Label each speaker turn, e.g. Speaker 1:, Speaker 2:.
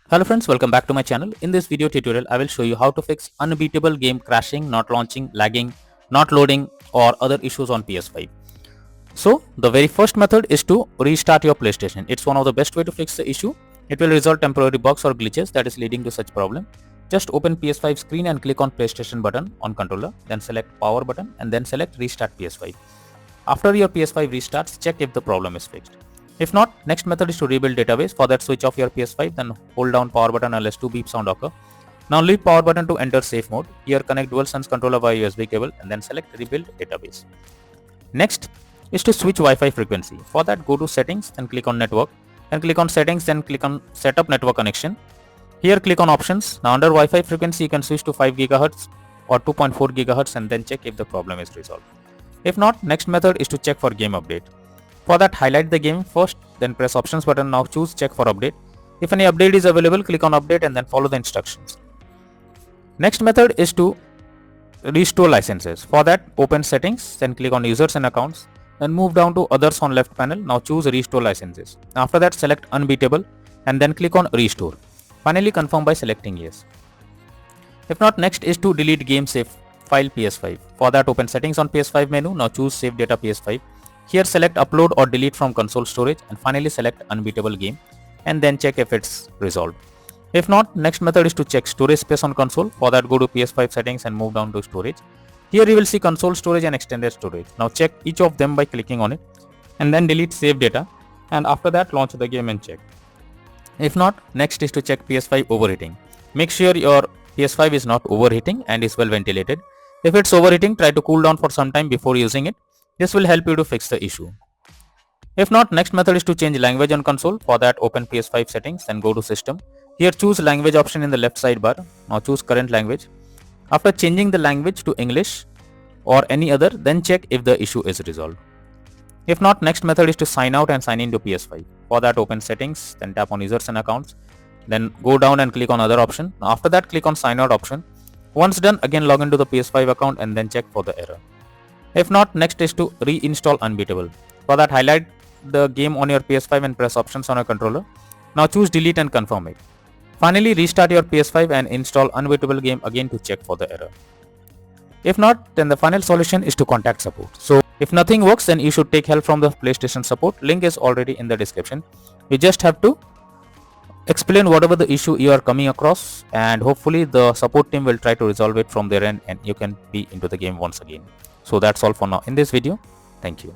Speaker 1: Hello friends, welcome back to my channel. In this video tutorial, I will show you how to fix unbeatable game crashing, not launching, lagging, not loading or other issues on PS5. So the very first method is to restart your PlayStation. It's one of the best way to fix the issue. It will resolve temporary bugs or glitches that is leading to such problem. Just open PS5 screen and click on PlayStation button on controller, then select power button and then select restart PS5. After your PS5 restarts, check if the problem is fixed. If not, next method is to rebuild database. For that, switch off your PS5, then hold down power button unless 2 beep sound occur. Now leave power button to enter safe mode. Here connect DualSense controller via USB cable and then select rebuild database. Next is to switch Wi-Fi frequency. For that, go to settings and click on network. Then click on settings, then click on setup network connection. Here click on options. Now under Wi-Fi frequency, you can switch to 5 GHz or 2.4 GHz and then check if the problem is resolved. If not, next method is to check for game update. For that, highlight the game first, then press options button. Now choose check for update. If any update is available, click on update and then follow the instructions. Next method is to restore licenses. For that, open settings, then click on users and accounts, then move down to others on left panel. Now choose restore licenses. After that, select unbeatable and then click on restore. Finally, confirm by selecting yes. If not, next is to delete game save file PS5. For that, open settings on PS5 menu. Now choose save data PS5. Here select upload or delete from console storage and finally select unbeatable game and then check if it's resolved. If not, next method is to check storage space on console. For that, go to PS5 settings and move down to storage. Here you will see console storage and extended storage. Now check each of them by clicking on it and then delete save data, and after that launch the game and check. If not, next is to check PS5 overheating. Make sure your PS5 is not overheating and is well ventilated. If it's overheating, try to cool down for some time before using it. This will help you to fix the issue. If not, next method is to change language on console. For that, open PS5 settings and go to system. Here choose language option in the left sidebar. Now choose current language. After changing the language to English or any other, then check if the issue is resolved. If not, next method is to sign out and sign into PS5. For that, open settings, then tap on users and accounts. Then go down and click on other option. After that, click on sign out option. Once done, again log into the PS5 account and then check for the error. If not, next is to reinstall Unbeatable. For that, highlight the game on your PS5 and press options on your controller. Now choose delete and confirm it. Finally, restart your PS5 and install Unbeatable game again to check for the error. If not, then the final solution is to contact support. So if nothing works, then you should take help from the PlayStation support. Link is already in the description. You just have to explain whatever the issue you are coming across, and hopefully the support team will try to resolve it from their end and you can be into the game once again. So that's all for now in this video. Thank you.